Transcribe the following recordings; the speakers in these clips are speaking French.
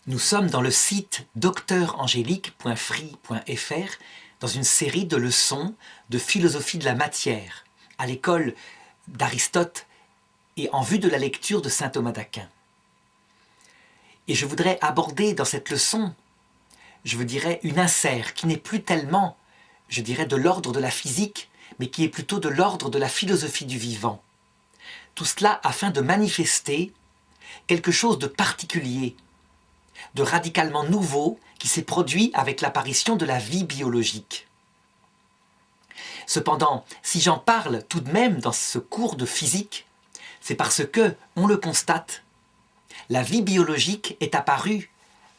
Nous sommes dans le site docteurangélique.free.fr dans une série de leçons de philosophie de la matière à l'école d'Aristote et en vue de la lecture de saint Thomas d'Aquin. Et je voudrais aborder dans cette leçon, une insert qui n'est plus tellement, de l'ordre de la physique, mais qui est plutôt de l'ordre de la philosophie du vivant. Tout cela afin de manifester quelque chose de particulier, de radicalement nouveau qui s'est produit avec l'apparition de la vie biologique. Cependant, si j'en parle tout de même dans ce cours de physique, c'est parce que, on le constate, la vie biologique est apparue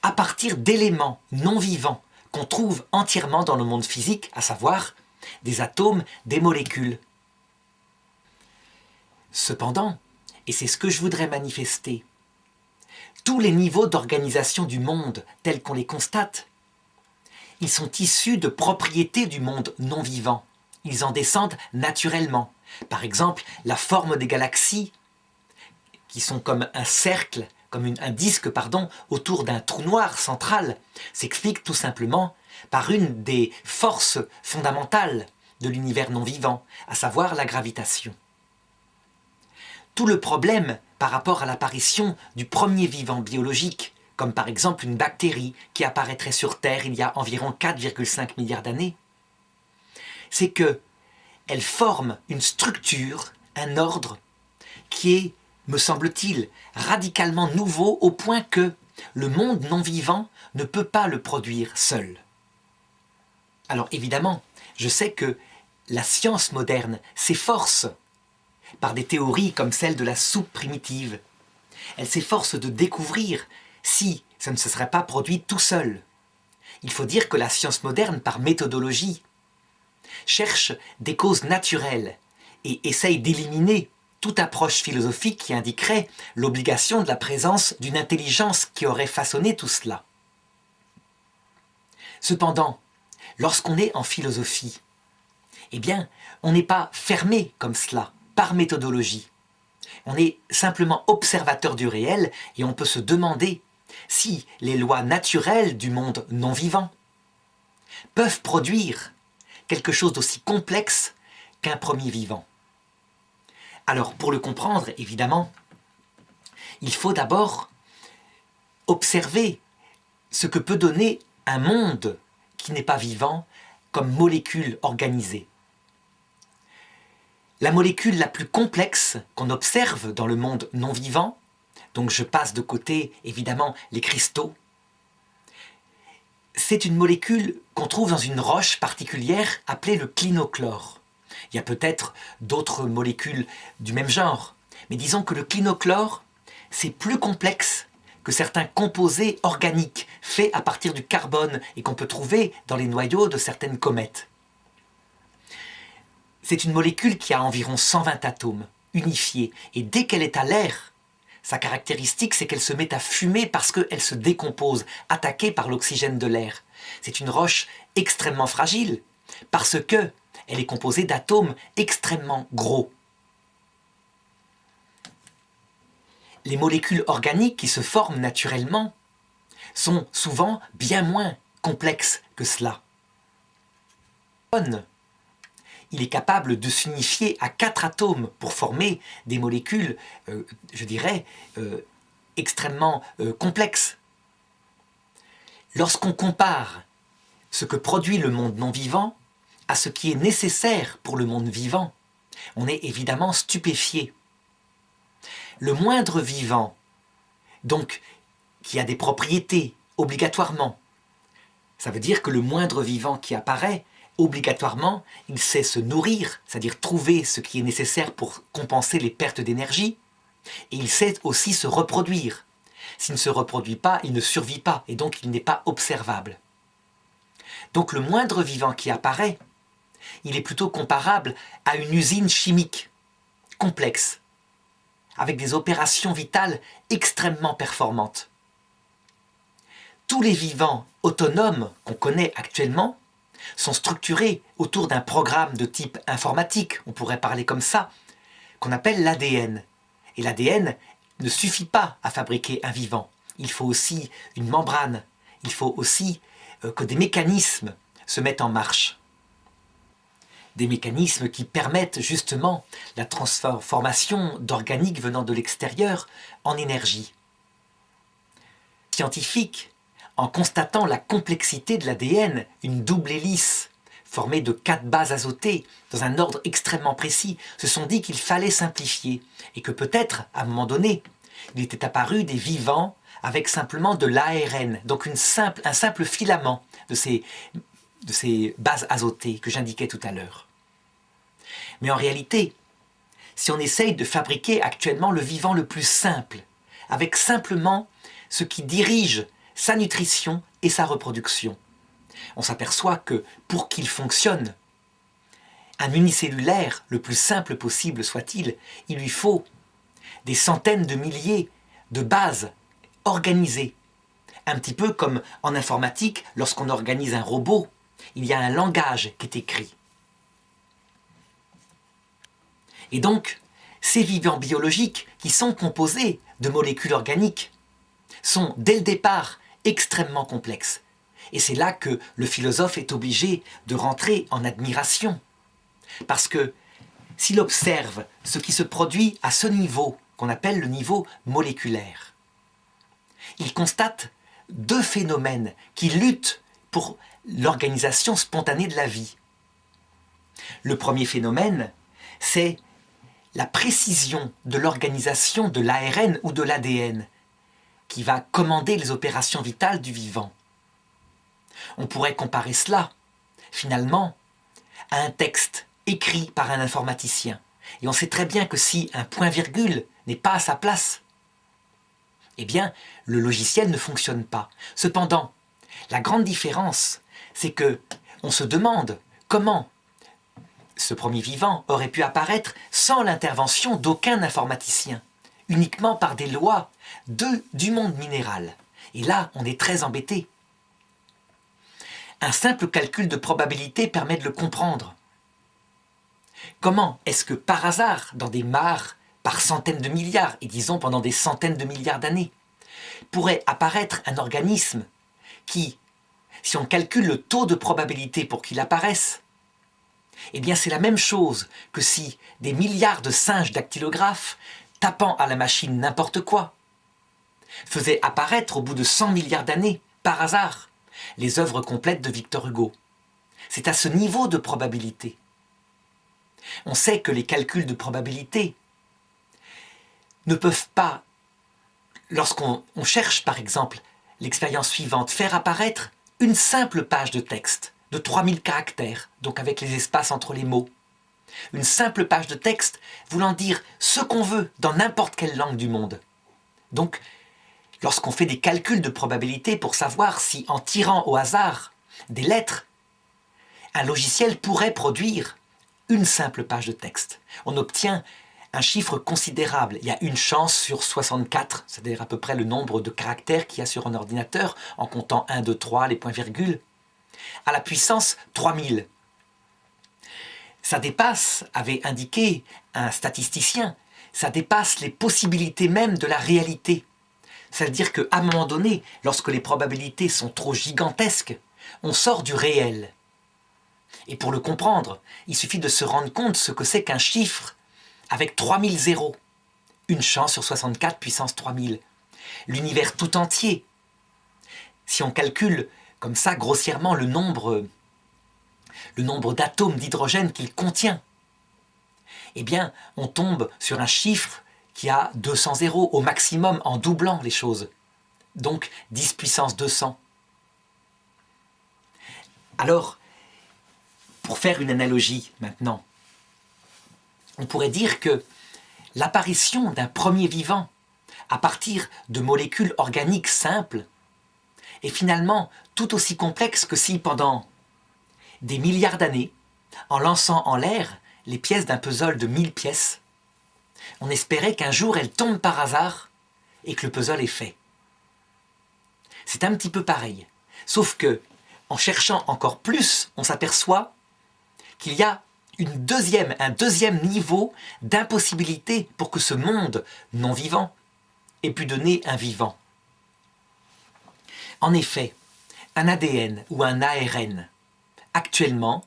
à partir d'éléments non vivants qu'on trouve entièrement dans le monde physique, à savoir des atomes, des molécules. Cependant, et c'est ce que je voudrais manifester, tous les niveaux d'organisation du monde tels qu'on les constate, ils sont issus de propriétés du monde non vivant. Ils en descendent naturellement. Par exemple, la forme des galaxies, qui sont comme un cercle, un disque, autour d'un trou noir central, s'explique tout simplement par une des forces fondamentales de l'univers non vivant, à savoir la gravitation. Tout le problème par rapport à l'apparition du premier vivant biologique, comme par exemple une bactérie qui apparaîtrait sur Terre il y a environ 4,5 milliards d'années, c'est qu'elle forme une structure, un ordre, qui est, me semble-t-il, radicalement nouveau au point que le monde non vivant ne peut pas le produire seul. Alors évidemment, je sais que la science moderne s'efforce par des théories comme celle de la soupe primitive. Elle s'efforce de découvrir si ça ne se serait pas produit tout seul. Il faut dire que la science moderne, par méthodologie, cherche des causes naturelles et essaye d'éliminer toute approche philosophique qui indiquerait l'obligation de la présence d'une intelligence qui aurait façonné tout cela. Cependant, lorsqu'on est en philosophie, on n'est pas fermé comme cela, par méthodologie. On est simplement observateur du réel et on peut se demander si les lois naturelles du monde non vivant peuvent produire quelque chose d'aussi complexe qu'un premier vivant. Alors, pour le comprendre, évidemment, il faut d'abord observer ce que peut donner un monde qui n'est pas vivant comme molécule organisée. La molécule la plus complexe qu'on observe dans le monde non vivant, donc je passe de côté évidemment les cristaux, c'est une molécule qu'on trouve dans une roche particulière appelée le clinochlore. Il y a peut-être d'autres molécules du même genre, mais disons que le clinochlore, c'est plus complexe que certains composés organiques faits à partir du carbone et qu'on peut trouver dans les noyaux de certaines comètes. C'est une molécule qui a environ 120 atomes, unifiés, et dès qu'elle est à l'air, sa caractéristique c'est qu'elle se met à fumer parce qu'elle se décompose, attaquée par l'oxygène de l'air. C'est une roche extrêmement fragile, parce qu'elle est composée d'atomes extrêmement gros. Les molécules organiques qui se forment naturellement sont souvent bien moins complexes que cela. Il est capable de s'unifier à 4 atomes pour former des molécules, extrêmement complexes. Lorsqu'on compare ce que produit le monde non vivant à ce qui est nécessaire pour le monde vivant, on est évidemment stupéfié. Le moindre vivant, donc, qui a des propriétés obligatoirement, ça veut dire que le moindre vivant qui apparaît, obligatoirement, il sait se nourrir, c'est-à-dire trouver ce qui est nécessaire pour compenser les pertes d'énergie, et il sait aussi se reproduire. S'il ne se reproduit pas, il ne survit pas, et donc il n'est pas observable. Donc le moindre vivant qui apparaît, il est plutôt comparable à une usine chimique, complexe, avec des opérations vitales extrêmement performantes. Tous les vivants autonomes qu'on connaît actuellement sont structurés autour d'un programme de type informatique, on pourrait parler comme ça, qu'on appelle l'ADN. Et l'ADN ne suffit pas à fabriquer un vivant. il faut aussi une membrane, il faut aussi que des mécanismes se mettent en marche. Des mécanismes qui permettent justement la transformation d'organique venant de l'extérieur en énergie. Scientifiques, en constatant la complexité de l'ADN, une double hélice formée de 4 bases azotées dans un ordre extrêmement précis, se sont dit qu'il fallait simplifier et que peut-être, à un moment donné, il était apparu des vivants avec simplement de l'ARN, donc un simple filament de ces bases azotées que j'indiquais tout à l'heure. Mais en réalité, si on essaye de fabriquer actuellement le vivant le plus simple, avec simplement ce qui dirige sa nutrition et sa reproduction, on s'aperçoit que pour qu'il fonctionne, un unicellulaire, le plus simple possible soit-il, il lui faut des centaines de milliers de bases organisées. Un petit peu comme en informatique, lorsqu'on organise un robot, il y a un langage qui est écrit. Et donc, ces vivants biologiques qui sont composés de molécules organiques sont dès le départ extrêmement complexes. Et c'est là que le philosophe est obligé de rentrer en admiration. Parce que s'il observe ce qui se produit à ce niveau, qu'on appelle le niveau moléculaire, il constate 2 phénomènes qui luttent pour l'organisation spontanée de la vie. Le premier phénomène, c'est la précision de l'organisation de l'ARN ou de l'ADN qui va commander les opérations vitales du vivant. On pourrait comparer cela, finalement, à un texte écrit par un informaticien. Et on sait très bien que si un point-virgule n'est pas à sa place, eh bien, le logiciel ne fonctionne pas. Cependant, la grande différence, c'est que on se demande comment ce premier vivant aurait pu apparaître sans l'intervention d'aucun informaticien, uniquement par des lois du monde minéral. Et là, on est très embêté. Un simple calcul de probabilité permet de le comprendre. Comment est-ce que par hasard, dans des mares par centaines de milliards, et disons pendant des centaines de milliards d'années, pourrait apparaître un organisme qui, si on calcule le taux de probabilité pour qu'il apparaisse, eh bien c'est la même chose que si des milliards de singes dactylographes, tapant à la machine n'importe quoi, faisaient apparaître au bout de 100 milliards d'années, par hasard, les œuvres complètes de Victor Hugo. C'est à ce niveau de probabilité. On sait que les calculs de probabilité ne peuvent pas, lorsqu'on cherche par exemple l'expérience suivante, faire apparaître une simple page de texte de 3000 caractères, donc avec les espaces entre les mots. Une simple page de texte voulant dire ce qu'on veut dans n'importe quelle langue du monde. Donc, lorsqu'on fait des calculs de probabilité pour savoir si, en tirant au hasard des lettres, un logiciel pourrait produire une simple page de texte, on obtient un chiffre considérable. Il y a une chance sur 64, c'est-à-dire à peu près le nombre de caractères qu'il y a sur un ordinateur, en comptant 1, 2, 3, les points-virgules, à la puissance 3000. Ça dépasse, avait indiqué un statisticien, ça dépasse les possibilités même de la réalité. C'est-à-dire qu'à un moment donné, lorsque les probabilités sont trop gigantesques, on sort du réel. Et pour le comprendre, il suffit de se rendre compte ce que c'est qu'un chiffre avec 3000 zéros. Une chance sur 64 puissance 3000. L'univers tout entier. Si on calcule comme ça grossièrement le nombre d'atomes d'hydrogène qu'il contient, eh bien, on tombe sur un chiffre qui a 200 zéros au maximum en doublant les choses. Donc 10 puissance 200. Alors, pour faire une analogie maintenant, on pourrait dire que l'apparition d'un premier vivant à partir de molécules organiques simples est finalement tout aussi complexe que si pendant des milliards d'années, en lançant en l'air les pièces d'un puzzle de 1000 pièces, on espérait qu'un jour elles tombent par hasard et que le puzzle est fait. C'est un petit peu pareil, sauf que en cherchant encore plus, on s'aperçoit qu'il y a un deuxième niveau d'impossibilité pour que ce monde non vivant ait pu donner un vivant. En effet, un ADN ou un ARN, actuellement,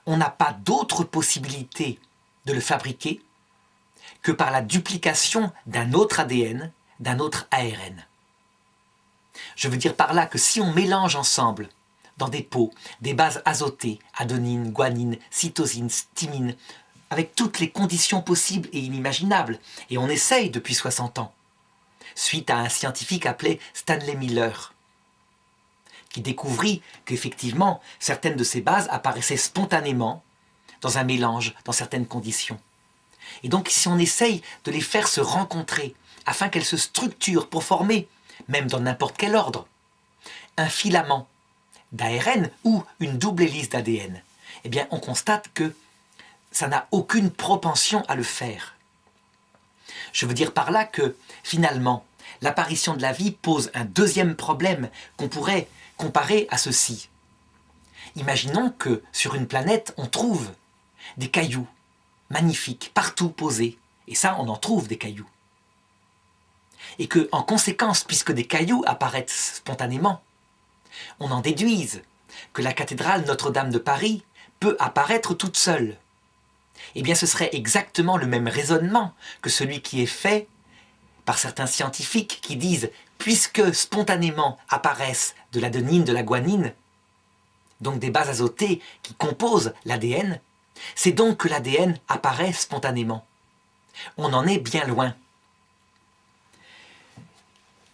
on n'a pas d'autre possibilité de le fabriquer que par la duplication d'un autre ADN, d'un autre ARN. Je veux dire par là que si on mélange ensemble, dans des pots, des bases azotées, adenine, guanine, cytosine, thymine, avec toutes les conditions possibles et inimaginables, et on essaye depuis 60 ans, suite à un scientifique appelé Stanley Miller, qui découvrit qu'effectivement, certaines de ces bases apparaissaient spontanément dans un mélange, dans certaines conditions. Et donc, si on essaye de les faire se rencontrer, afin qu'elles se structurent pour former, même dans n'importe quel ordre, un filament d'ARN ou une double hélice d'ADN, eh bien, on constate que ça n'a aucune propension à le faire. Je veux dire par là que, finalement, l'apparition de la vie pose un deuxième problème qu'on pourrait comparer à ceci. Imaginons que, sur une planète, on trouve des cailloux magnifiques, partout posés, et ça, on en trouve des cailloux. Et que, en conséquence, puisque des cailloux apparaissent spontanément, on en déduise que la cathédrale Notre-Dame de Paris peut apparaître toute seule. Eh bien, ce serait exactement le même raisonnement que celui qui est fait par certains scientifiques qui disent, puisque spontanément apparaissent de l'adenine, de la guanine, donc des bases azotées qui composent l'ADN, c'est donc que l'ADN apparaît spontanément. On en est bien loin.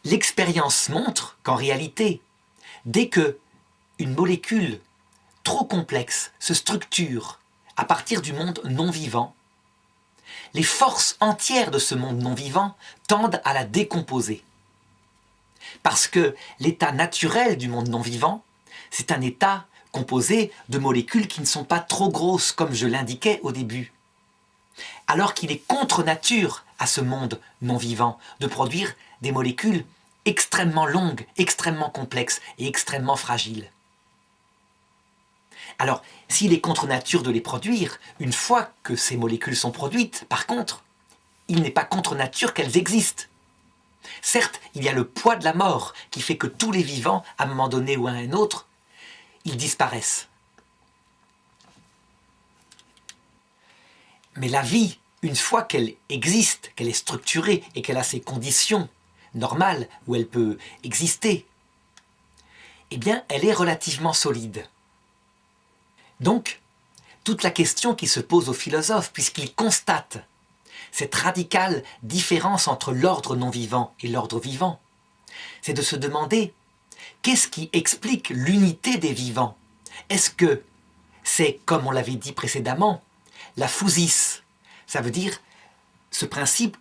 L'expérience montre qu'en réalité, dès que une molécule trop complexe se structure à partir du monde non vivant, les forces entières de ce monde non vivant tendent à la décomposer. Parce que l'état naturel du monde non vivant, c'est un état composé de molécules qui ne sont pas trop grosses, comme je l'indiquais au début. Alors qu'il est contre nature à ce monde non vivant de produire des molécules extrêmement longues, extrêmement complexes et extrêmement fragiles. Alors, s'il est contre nature de les produire, une fois que ces molécules sont produites, par contre, il n'est pas contre nature qu'elles existent. Certes, il y a le poids de la mort qui fait que tous les vivants, à un moment donné ou à un autre, ils disparaissent. Mais la vie, une fois qu'elle existe, qu'elle est structurée et qu'elle a ses conditions normales où elle peut exister, eh bien, elle est relativement solide. Donc, toute la question qui se pose aux philosophes, puisqu'ils constatent cette radicale différence entre l'ordre non-vivant et l'ordre vivant, c'est de se demander qu'est-ce qui explique l'unité des vivants? Est-ce que c'est, comme on l'avait dit précédemment, la physis, ça veut dire ce principe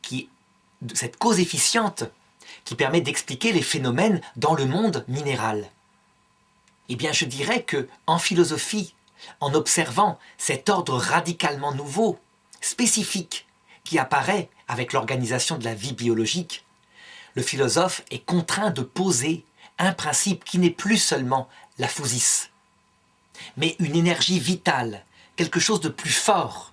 cette cause efficiente qui permet d'expliquer les phénomènes dans le monde minéral? Eh bien, je dirais que en philosophie, en observant cet ordre radicalement nouveau, spécifique, qui apparaît avec l'organisation de la vie biologique, le philosophe est contraint de poser un principe qui n'est plus seulement la physis, mais une énergie vitale, quelque chose de plus fort,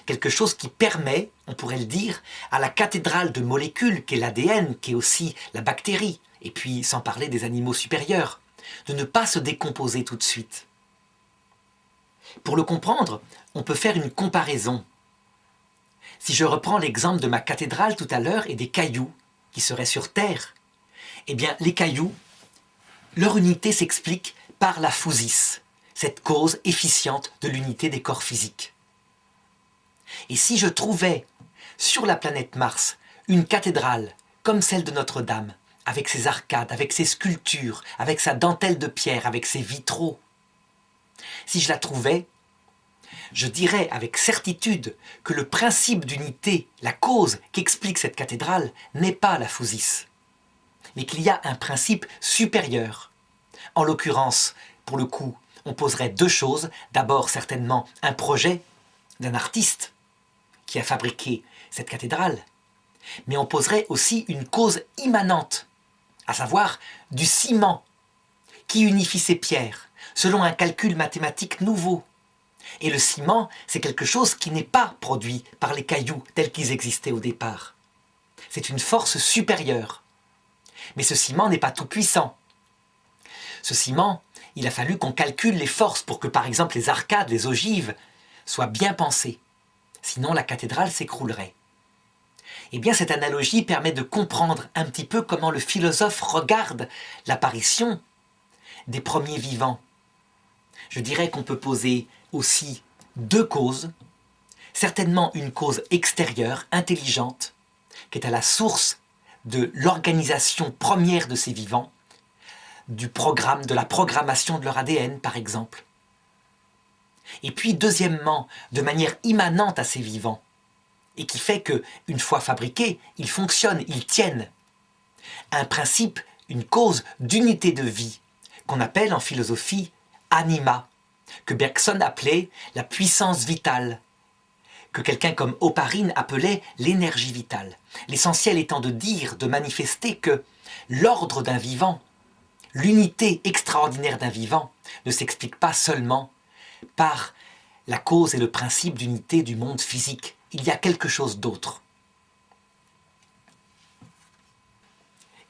quelque chose qui permet, on pourrait le dire, à la cathédrale de molécules qu'est l'ADN, qui est aussi la bactérie, et puis sans parler des animaux supérieurs, de ne pas se décomposer tout de suite. Pour le comprendre, on peut faire une comparaison. Si je reprends l'exemple de ma cathédrale tout à l'heure et des cailloux qui seraient sur Terre, eh bien les cailloux, leur unité s'explique par la physis, cette cause efficiente de l'unité des corps physiques. Et si je trouvais sur la planète Mars une cathédrale comme celle de Notre-Dame, avec ses arcades, avec ses sculptures, avec sa dentelle de pierre, avec ses vitraux, si je la trouvais, je dirais avec certitude que le principe d'unité, la cause qu'explique cette cathédrale, n'est pas la physis, mais qu'il y a un principe supérieur. En l'occurrence, pour le coup, on poserait deux choses. D'abord, certainement, un projet d'un artiste qui a fabriqué cette cathédrale, mais on poserait aussi une cause immanente, à savoir du ciment qui unifie ces pierres, selon un calcul mathématique nouveau. Et le ciment, c'est quelque chose qui n'est pas produit par les cailloux tels qu'ils existaient au départ. C'est une force supérieure. Mais ce ciment n'est pas tout puissant. Ce ciment, il a fallu qu'on calcule les forces pour que, par exemple, les arcades, les ogives, soient bien pensées. Sinon, la cathédrale s'écroulerait. Eh bien, cette analogie permet de comprendre un petit peu comment le philosophe regarde l'apparition des premiers vivants. Je dirais qu'on peut poser aussi deux causes. Certainement une cause extérieure, intelligente, qui est à la source de l'organisation première de ces vivants, du programme, de la programmation de leur ADN, par exemple. Et puis, deuxièmement, de manière immanente à ces vivants, et qui fait que, une fois fabriqués, ils fonctionnent, ils tiennent. Un principe, une cause d'unité de vie, qu'on appelle en philosophie anima, que Bergson appelait la puissance vitale, que quelqu'un comme Oparin appelait l'énergie vitale. L'essentiel étant de dire, de manifester que l'ordre d'un vivant, l'unité extraordinaire d'un vivant, ne s'explique pas seulement par la cause et le principe d'unité du monde physique. Il y a quelque chose d'autre.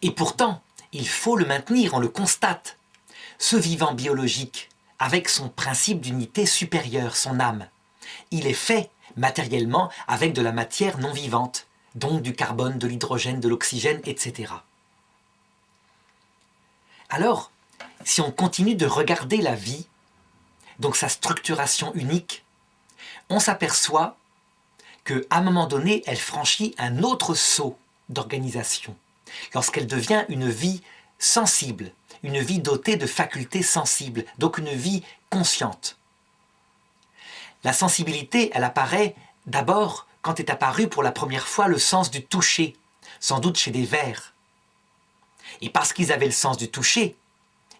Et pourtant, il faut le maintenir, on le constate. Ce vivant biologique, avec son principe d'unité supérieure, son âme, il est fait matériellement avec de la matière non vivante, donc du carbone, de l'hydrogène, de l'oxygène, etc. Alors, si on continue de regarder la vie, donc sa structuration unique, on s'aperçoit qu'à un moment donné, elle franchit un autre saut d'organisation, lorsqu'elle devient une vie sensible, une vie dotée de facultés sensibles, donc une vie consciente. La sensibilité, elle apparaît d'abord quand est apparu pour la première fois le sens du toucher, sans doute chez des vers. Et parce qu'ils avaient le sens du toucher,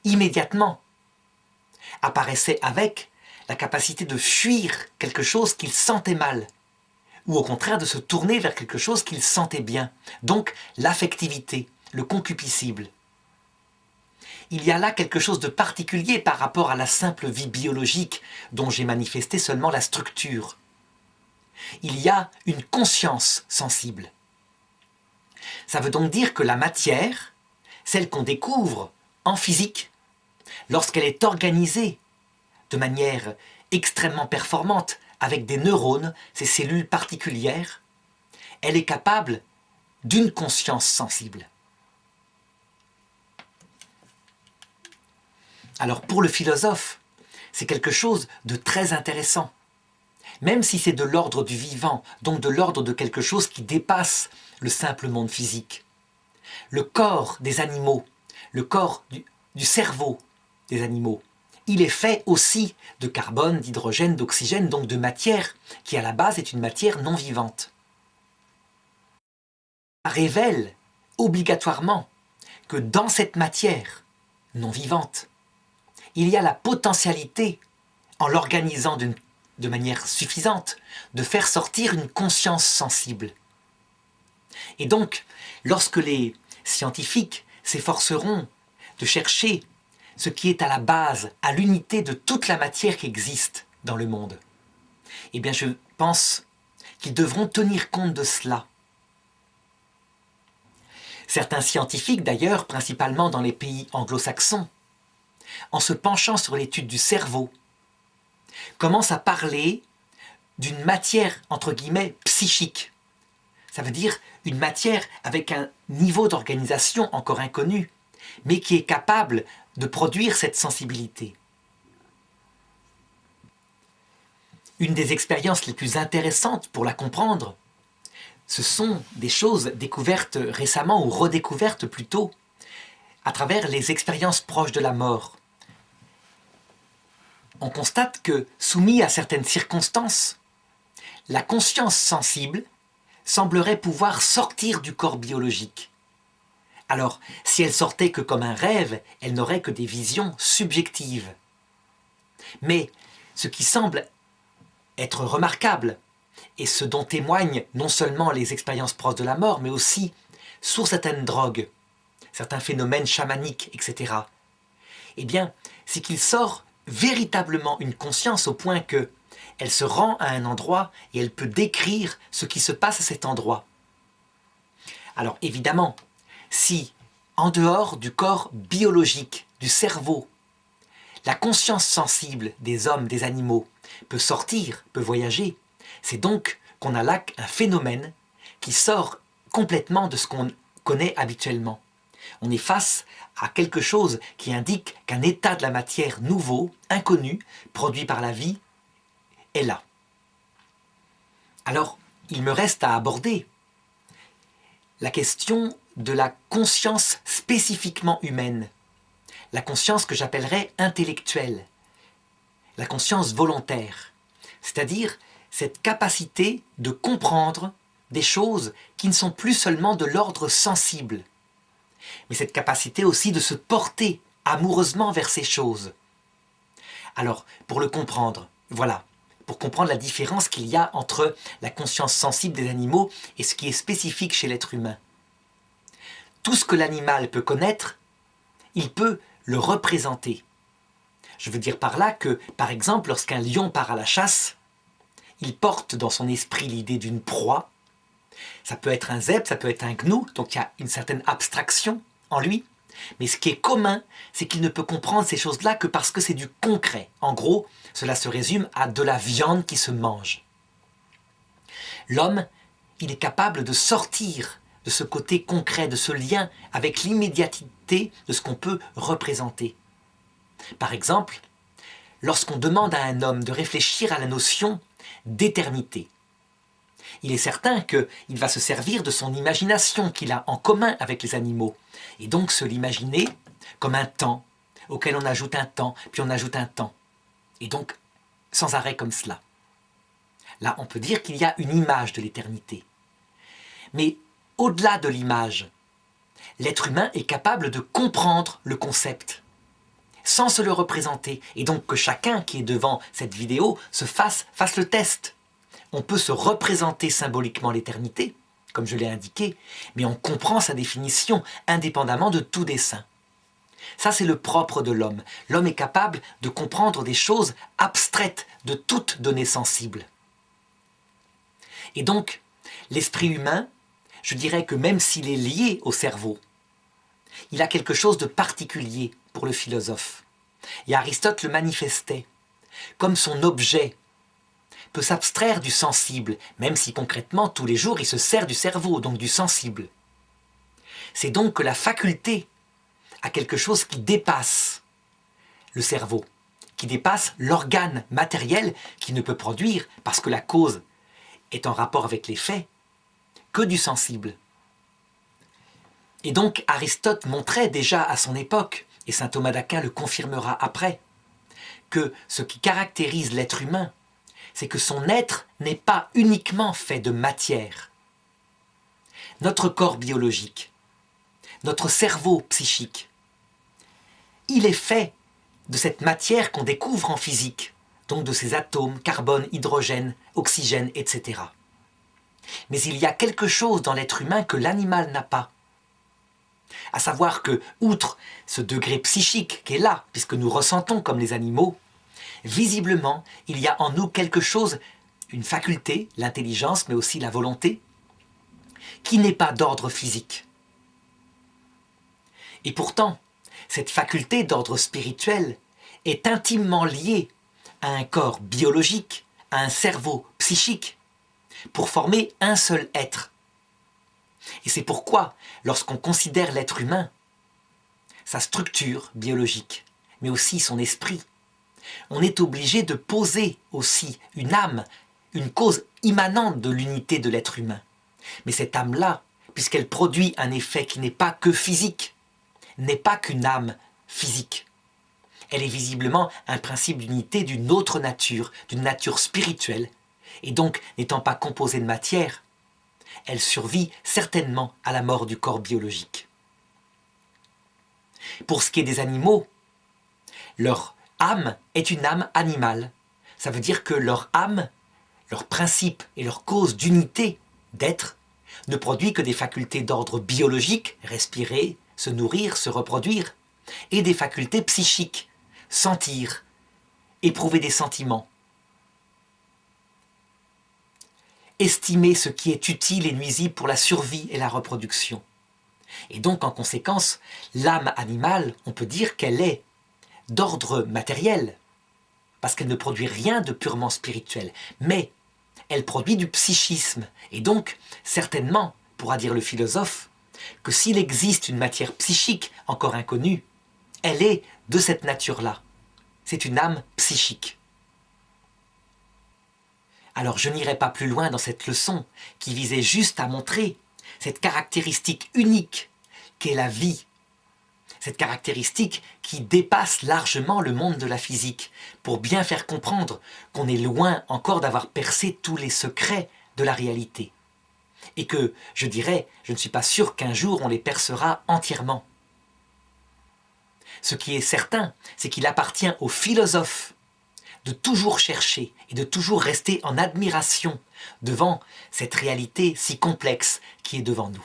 immédiatement apparaissait avec la capacité de fuir quelque chose qu'ils sentaient mal, ou au contraire de se tourner vers quelque chose qu'ils sentaient bien. Donc l'affectivité, le concupiscible. Il y a là quelque chose de particulier par rapport à la simple vie biologique dont j'ai manifesté seulement la structure. Il y a une conscience sensible. Ça veut donc dire que la matière, celle qu'on découvre en physique, lorsqu'elle est organisée de manière extrêmement performante avec des neurones, ces cellules particulières, elle est capable d'une conscience sensible. Alors pour le philosophe, c'est quelque chose de très intéressant. Même si c'est de l'ordre du vivant, donc de l'ordre de quelque chose qui dépasse le simple monde physique. Le corps des animaux, le corps du cerveau des animaux, il est fait aussi de carbone, d'hydrogène, d'oxygène, donc de matière qui à la base est une matière non vivante. Ça révèle obligatoirement que dans cette matière non vivante, il y a la potentialité, en l'organisant de manière suffisante, de faire sortir une conscience sensible. Et donc, lorsque les scientifiques s'efforceront de chercher ce qui est à la base, à l'unité de toute la matière qui existe dans le monde, eh bien je pense qu'ils devront tenir compte de cela. Certains scientifiques d'ailleurs, principalement dans les pays anglo-saxons, en se penchant sur l'étude du cerveau, commencent à parler d'une matière, entre guillemets, psychique. Ça veut dire une matière avec un niveau d'organisation encore inconnu, mais qui est capable de produire cette sensibilité. Une des expériences les plus intéressantes pour la comprendre, ce sont des choses découvertes récemment ou redécouvertes plutôt à travers les expériences proches de la mort. On constate que, soumis à certaines circonstances, la conscience sensible semblerait pouvoir sortir du corps biologique. Alors, si elle sortait que comme un rêve, elle n'aurait que des visions subjectives. Mais ce qui semble être remarquable, et ce dont témoignent non seulement les expériences proches de la mort, mais aussi sur certaines drogues, certains phénomènes chamaniques, etc., eh bien, c'est qu'il sort véritablement une conscience au point que elle se rend à un endroit et elle peut décrire ce qui se passe à cet endroit. Alors évidemment, si en dehors du corps biologique, du cerveau, la conscience sensible des hommes, des animaux, peut sortir, peut voyager, c'est donc qu'on a là un phénomène qui sort complètement de ce qu'on connaît habituellement. On est face à quelque chose qui indique qu'un état de la matière nouveau, inconnu, produit par la vie, est là. Alors, il me reste à aborder la question de la conscience spécifiquement humaine, la conscience que j'appellerais intellectuelle, la conscience volontaire, c'est-à-dire cette capacité de comprendre des choses qui ne sont plus seulement de l'ordre sensible, mais cette capacité aussi de se porter amoureusement vers ces choses. Alors, pour le comprendre, voilà, pour comprendre la différence qu'il y a entre la conscience sensible des animaux et ce qui est spécifique chez l'être humain. Tout ce que l'animal peut connaître, il peut le représenter. Je veux dire par là que, par exemple, lorsqu'un lion part à la chasse, il porte dans son esprit l'idée d'une proie. Ça peut être un zèbre, ça peut être un gnou, donc il y a une certaine abstraction en lui. Mais ce qui est commun, c'est qu'il ne peut comprendre ces choses-là que parce que c'est du concret. En gros, cela se résume à de la viande qui se mange. L'homme, il est capable de sortir de ce côté concret, de ce lien avec l'immédiateté de ce qu'on peut représenter. Par exemple, lorsqu'on demande à un homme de réfléchir à la notion d'éternité, il est certain qu'il va se servir de son imagination qu'il a en commun avec les animaux, et donc se l'imaginer comme un temps, auquel on ajoute un temps, puis on ajoute un temps, et donc sans arrêt comme cela. Là, on peut dire qu'il y a une image de l'éternité. Mais au-delà de l'image, l'être humain est capable de comprendre le concept, sans se le représenter, et donc que chacun qui est devant cette vidéo fasse le test. On peut se représenter symboliquement l'éternité, comme je l'ai indiqué, mais on comprend sa définition indépendamment de tout dessin. Ça, c'est le propre de l'homme. L'homme est capable de comprendre des choses abstraites de toute donnée sensible. Et donc, l'esprit humain, je dirais que même s'il est lié au cerveau, il a quelque chose de particulier pour le philosophe. Et Aristote le manifestait, comme son objet peut s'abstraire du sensible, même si concrètement, tous les jours, il se sert du cerveau, donc du sensible. C'est donc que la faculté a quelque chose qui dépasse le cerveau, qui dépasse l'organe matériel qui ne peut produire, parce que la cause est en rapport avec les faits, que du sensible. Et donc Aristote montrait déjà à son époque, et saint Thomas d'Aquin le confirmera après, que ce qui caractérise l'être humain, c'est que son être n'est pas uniquement fait de matière. Notre corps biologique, notre cerveau psychique, il est fait de cette matière qu'on découvre en physique, donc de ces atomes, carbone, hydrogène, oxygène, etc. Mais il y a quelque chose dans l'être humain que l'animal n'a pas. À savoir que, outre ce degré psychique qui est là, puisque nous ressentons comme les animaux, visiblement, il y a en nous quelque chose, une faculté, l'intelligence, mais aussi la volonté, qui n'est pas d'ordre physique. Et pourtant, cette faculté d'ordre spirituel est intimement liée à un corps biologique, à un cerveau psychique, pour former un seul être. Et c'est pourquoi, lorsqu'on considère l'être humain, sa structure biologique, mais aussi son esprit, on est obligé de poser aussi une âme, une cause immanente de l'unité de l'être humain. Mais cette âme-là, puisqu'elle produit un effet qui n'est pas que physique, n'est pas qu'une âme physique. Elle est visiblement un principe d'unité d'une autre nature, d'une nature spirituelle, et donc n'étant pas composée de matière, elle survit certainement à la mort du corps biologique. Pour ce qui est des animaux, leur âme est une âme animale. Ça veut dire que leur âme, leur principe et leur cause d'unité, d'être, ne produit que des facultés d'ordre biologique, respirer, se nourrir, se reproduire, et des facultés psychiques, sentir, éprouver des sentiments. Estimer ce qui est utile et nuisible pour la survie et la reproduction. Et donc, en conséquence, l'âme animale, on peut dire qu'elle est d'ordre matériel, parce qu'elle ne produit rien de purement spirituel, mais elle produit du psychisme. Et donc, certainement, pourra dire le philosophe, que s'il existe une matière psychique encore inconnue, elle est de cette nature-là. C'est une âme psychique. Alors je n'irai pas plus loin dans cette leçon qui visait juste à montrer cette caractéristique unique qu'est la vie. Cette caractéristique qui dépasse largement le monde de la physique pour bien faire comprendre qu'on est loin encore d'avoir percé tous les secrets de la réalité. Et que, je dirais, je ne suis pas sûr qu'un jour on les percera entièrement. Ce qui est certain, c'est qu'il appartient aux philosophes de toujours chercher et de toujours rester en admiration devant cette réalité si complexe qui est devant nous.